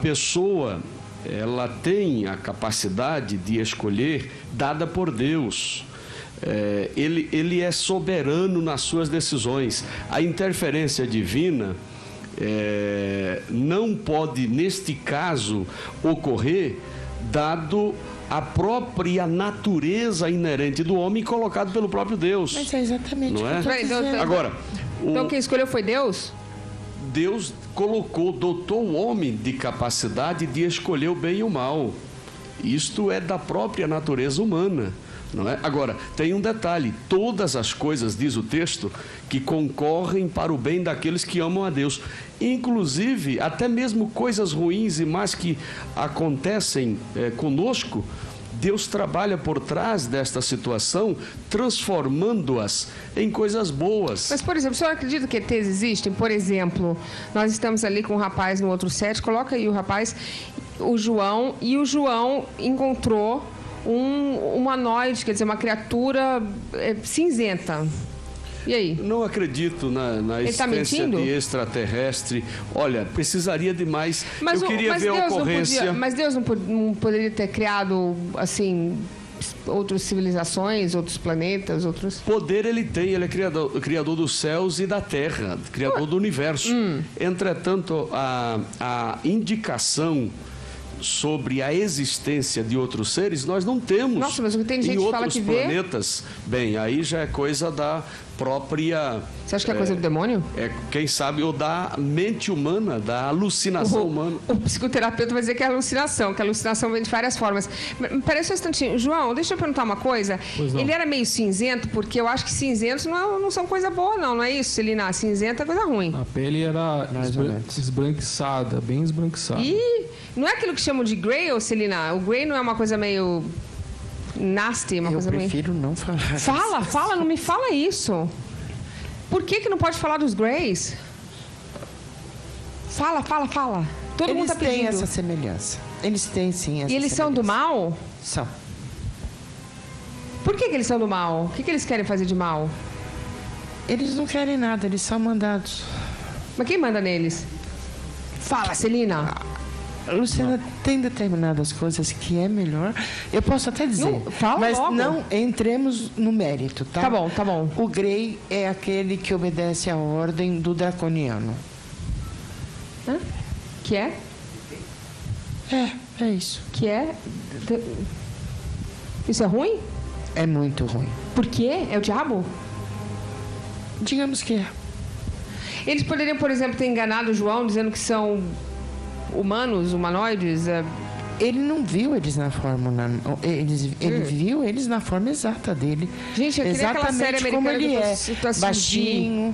pessoa, ela tem a capacidade de escolher dada por Deus. Ele é soberano nas suas decisões. A interferência divina não pode, neste caso, ocorrer, dado a própria natureza inerente do homem colocado pelo próprio Deus. Mas é exatamente não é? Então, agora, então quem escolheu foi Deus? Deus dotou o homem de capacidade de escolher o bem e o mal. Isto é da própria natureza humana, não é? Agora, tem um detalhe: todas as coisas, diz o texto, que concorrem para o bem daqueles que amam a Deus. Inclusive, até mesmo coisas ruins e más que acontecem conosco, Deus trabalha por trás desta situação, transformando-as em coisas boas. Mas, por exemplo, o senhor acredita que ETs existem? Por exemplo, nós estamos ali com um rapaz no outro set, coloca aí o rapaz, o João, e o João encontrou um humanoide, quer dizer, uma criatura cinzenta. E aí? Não acredito na existência de extraterrestre. Olha, precisaria de mais. Eu queria ver a ocorrência. Mas Deus não poderia ter criado, assim, outras civilizações, outros planetas, outros... Poder ele tem, ele é criador dos céus e da terra, criador do universo. Entretanto, a indicação sobre a existência de outros seres, nós não temos. Nossa, mas tem gente que fala que vê. Planetas. Bem, aí já é coisa da própria... Você acha que é coisa do demônio? Quem sabe, ou da mente humana, da alucinação humana. O psicoterapeuta vai dizer que é alucinação, que a alucinação vem de várias formas. Peraí só um instantinho. João, deixa eu perguntar uma coisa. Ele era meio cinzento, porque eu acho que cinzentos não são coisa boa, não é isso, Celina? Cinzenta é coisa ruim. A pele era esbranquiçada, bem esbranquiçada. E não é aquilo que chamam de grey, ou Celina? O grey não é uma coisa meio... nasty, uma coisa meio... Eu prefiro não falar. Fala, não me fala isso. Por que não pode falar dos Greys? Fala. Todo mundo está pedindo. Eles têm essa semelhança. Eles têm, sim, essa E eles semelhança. são do mal? São. Por que eles são do mal? O que eles querem fazer de mal? Eles não querem nada, eles são mandados. Mas quem manda neles? Fala, Celina. Luciana, tem determinadas coisas que é melhor. Eu posso até dizer, mas logo. Não entremos no mérito, tá? Tá bom. O Grey é aquele que obedece à ordem do draconiano. Que é? É isso. Que é? Isso é ruim? É muito ruim. Por quê? É o diabo? Digamos que é. Eles poderiam, por exemplo, ter enganado o João dizendo que são humanos, humanoides? Ele não viu eles na forma... Ele viu eles na forma exata dele. Gente, eu queria aquela série americana como ele é. Baixinho,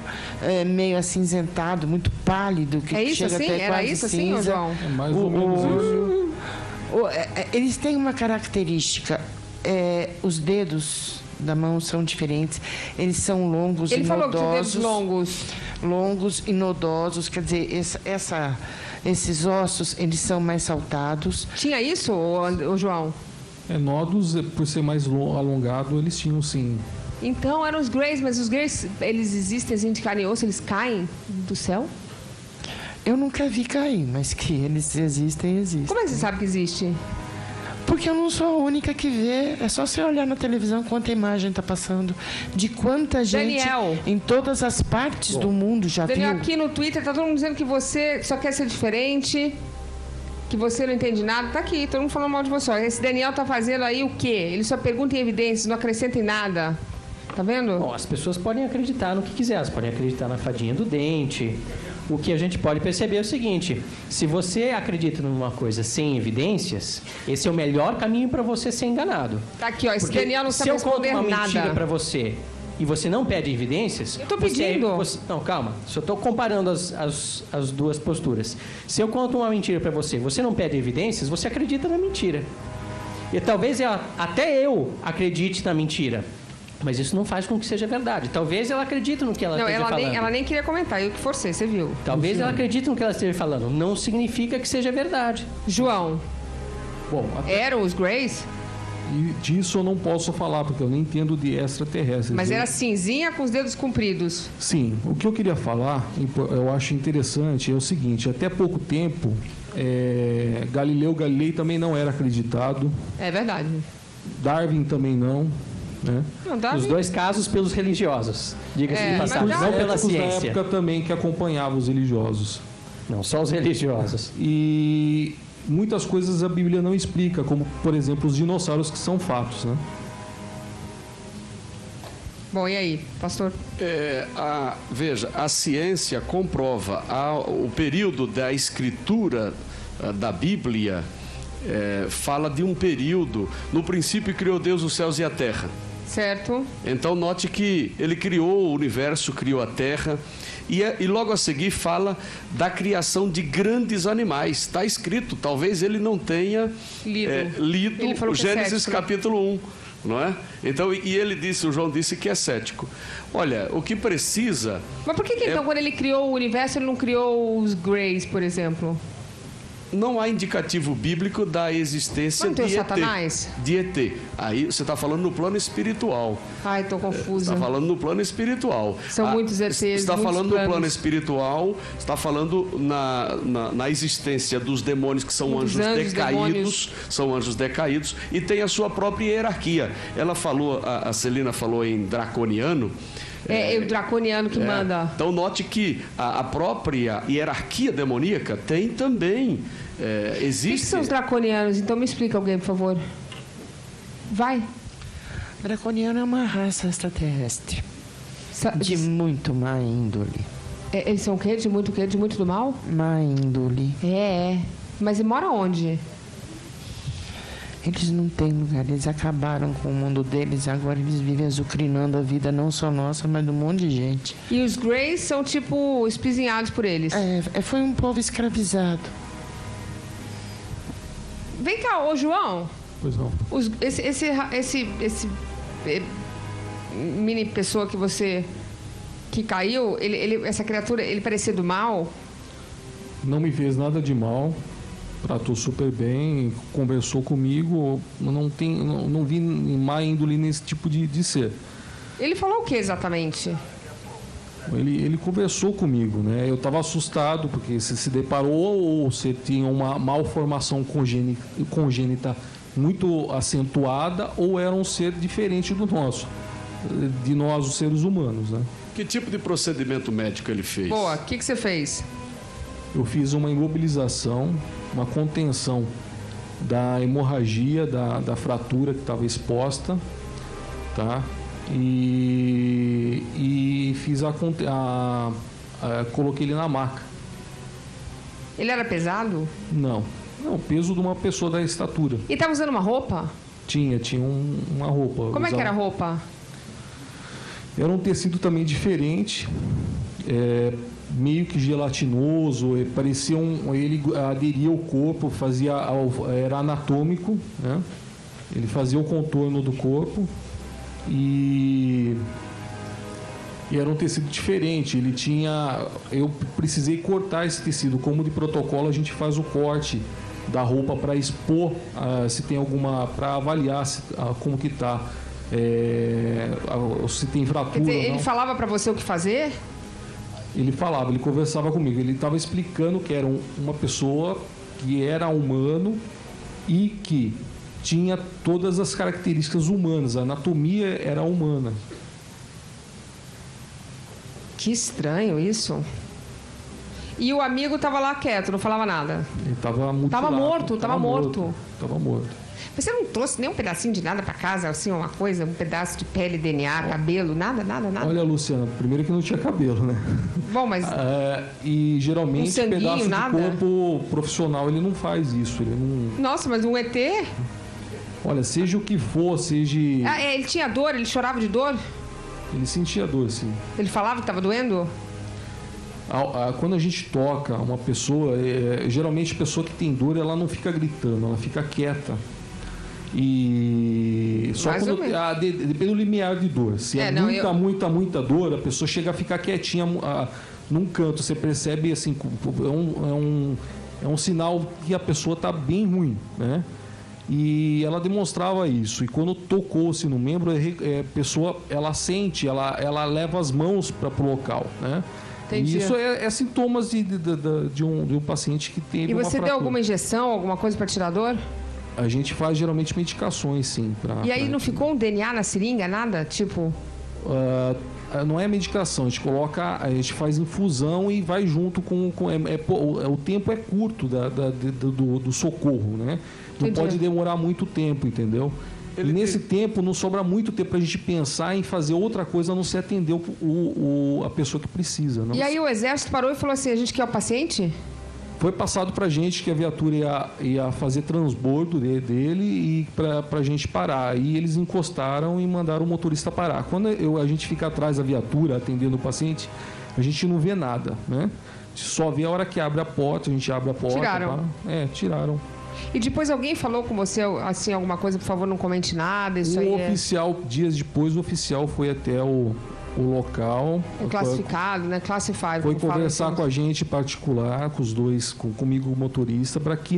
meio acinzentado, muito pálido. Que é isso chega assim? até Era quase isso cinza. assim, João? É mais ou menos isso. Eles têm uma característica. Os dedos da mão são diferentes. Eles são longos e nodosos. Ele falou que tinha dedos longos. Longos e nodosos. Quer dizer, esses ossos, eles são mais saltados. Tinha isso, o João? Nodos, por ser mais alongado, eles tinham, sim. Então, eram os Greys, mas os Greys, eles existem assim de carne e osso, eles caem do céu? Eu nunca vi cair, mas que eles existem. Como é que você sabe que existe? Porque eu não sou a única que vê. É só você olhar na televisão quanta imagem está passando. De quanta gente em todas as partes do mundo já Daniel, viu. aqui no Twitter está todo mundo dizendo que você só quer ser diferente, que você não entende nada. Tá aqui, todo mundo falando mal de você. Esse Daniel tá fazendo aí o quê? Ele só pergunta em evidências, não acrescenta em nada. Tá vendo? Bom, as pessoas podem acreditar no que quiser. Elas podem acreditar na fadinha do dente. O que a gente pode perceber é o seguinte: se você acredita numa coisa sem evidências, esse é o melhor caminho para você ser enganado. Tá aqui, ó. Esse Porque Daniel não sabe responder nada. Se eu conto uma mentira para você e você não pede evidências... Eu tô pedindo. Não, calma. Só estou comparando as duas posturas. Se eu conto uma mentira para você, você não pede evidências, você acredita na mentira. E talvez até eu acredite na mentira. Mas isso não faz com que seja verdade. Talvez ela acredite no que ela esteja falando. Ela nem queria comentar, eu que forcei, você viu. Talvez ela acredite no que ela esteja falando. Não significa que seja verdade. João, Bom, eram os Greys? E disso eu não posso falar, porque eu nem entendo de extraterrestres. Mas era cinzinha com os dedos compridos. Sim. O que eu queria falar, eu acho interessante, é o seguinte: até pouco tempo, Galileu Galilei também não era acreditado. É verdade. Darwin também não. Né? Não, Darwin... Os dois casos pelos religiosos, diga-se de passagem, não pela ciência. Na época também que acompanhavam os religiosos. Não, só os religiosos. E muitas coisas a Bíblia não explica, como, por exemplo, os dinossauros, que são fatos, né? Bom, e aí, pastor? Veja, a ciência comprova o período da escritura da Bíblia, fala de um período. No princípio criou Deus os céus e a terra. Certo. Então note que ele criou o universo, criou a terra. E logo a seguir fala da criação de grandes animais. Está escrito, talvez ele não tenha lido o Gênesis capítulo 1. Não é? Então, o João disse que é cético. Olha, o que precisa... Mas por que então, quando ele criou o universo, ele não criou os Greys, por exemplo? Não há indicativo bíblico da existência de ET. Satanás? De ET. Aí você está falando no plano espiritual. Ai, estou confusa. Está falando no plano espiritual. São muitos ETs, está falando planos. no plano espiritual, está falando na existência dos demônios, que são anjos decaídos. São anjos decaídos e tem a sua própria hierarquia. Ela falou, a Celina falou em draconiano. O draconiano que manda. Então note que a própria hierarquia demoníaca tem também, existe... O que são os draconianos? Então me explica alguém, por favor. Vai. Draconiano é uma raça extraterrestre. De muito má índole. Eles são o quê? De muito o quê? De muito do mal? Má índole. Mas e mora onde? Eles não têm lugar, eles acabaram com o mundo deles, agora eles vivem azucrinando a vida não só nossa, mas de um monte de gente. E os Greys são tipo espizinhados por eles? Foi um povo escravizado. Vem cá, ô João. Pois não. Esse mini pessoa que caiu, essa criatura, ele parecia do mal? Não me fez nada de mal. Tratou super bem, conversou comigo, não vi má índole nesse tipo de ser. Ele falou o que exatamente? Ele conversou comigo, né? Eu estava assustado, porque você se deparou ou você tinha uma malformação congênita muito acentuada, ou era um ser diferente do nosso, de nós, os seres humanos, né? Que tipo de procedimento médico ele fez? Boa, o que você fez? Eu fiz uma imobilização, uma contenção da hemorragia, da fratura que estava exposta, tá? E fiz coloquei ele na maca. Ele era pesado? Não, o peso de uma pessoa da estatura. E estava usando uma roupa? Tinha uma roupa. Como é que era a roupa? Era um tecido também diferente, meio que gelatinoso, parecia ele aderia ao corpo, era anatômico, né? Ele fazia o contorno do corpo e era um tecido diferente. Eu precisei cortar esse tecido, como de protocolo a gente faz o corte da roupa para expor, se tem alguma, para avaliar como que está, se tem fratura. Quer dizer, ele falava para você o que fazer? Ele falava, ele conversava comigo, ele estava explicando que era uma pessoa que era humano e que tinha todas as características humanas, a anatomia era humana. Que estranho isso. E o amigo estava lá quieto, não falava nada? Ele estava mutilado. Estava morto. Estava morto. Mas você não trouxe nem um pedacinho de nada para casa, assim, uma coisa, um pedaço de pele, DNA, cabelo, nada? Olha, Luciana, primeiro que não tinha cabelo, né? Bom, mas... e geralmente pedaço nada? de corpo profissional, ele não faz isso. Ele não... Nossa, mas um ET? Olha, seja o que for, seja... Ele tinha dor? Ele chorava de dor? Ele sentia dor, sim. Ele falava que estava doendo? Quando a gente toca uma pessoa, geralmente a pessoa que tem dor, ela não fica gritando, ela fica quieta. E só quando depende do limiar de dor. Se muita dor, a pessoa chega a ficar quietinha num canto. Você percebe assim, é um sinal que a pessoa está bem ruim, né? E ela demonstrava isso. E quando tocou-se no membro, a pessoa ela sente, ela leva as mãos para o local, né? Entendi. Isso é sintomas de um paciente que teve uma fratura. E você deu alguma injeção, alguma coisa para tirar a dor? A gente faz geralmente medicações, sim. E aí não ficou um DNA na seringa, nada? Tipo... não é medicação, a gente faz infusão e vai junto com o tempo é curto do socorro, né? Não pode demorar muito tempo, entendeu? E nesse tempo não sobra muito tempo para a gente pensar em fazer outra coisa a não ser atender a pessoa que precisa. Não? E aí o exército parou e falou assim, a gente quer o paciente? Foi passado para a gente que a viatura ia fazer transbordo dele e para a gente parar. Aí eles encostaram e mandaram o motorista parar. Quando a gente fica atrás da viatura atendendo o paciente, a gente não vê nada, né? A gente só vê a hora que abre a porta, a gente abre a porta. Tiraram? Tiraram. E depois alguém falou com você, assim, alguma coisa, por favor, não comente nada, isso aí oficial, dias depois, o oficial foi até o local. O classificado, né? Classified. Foi conversar com a gente em particular, com os dois, comigo o motorista, para que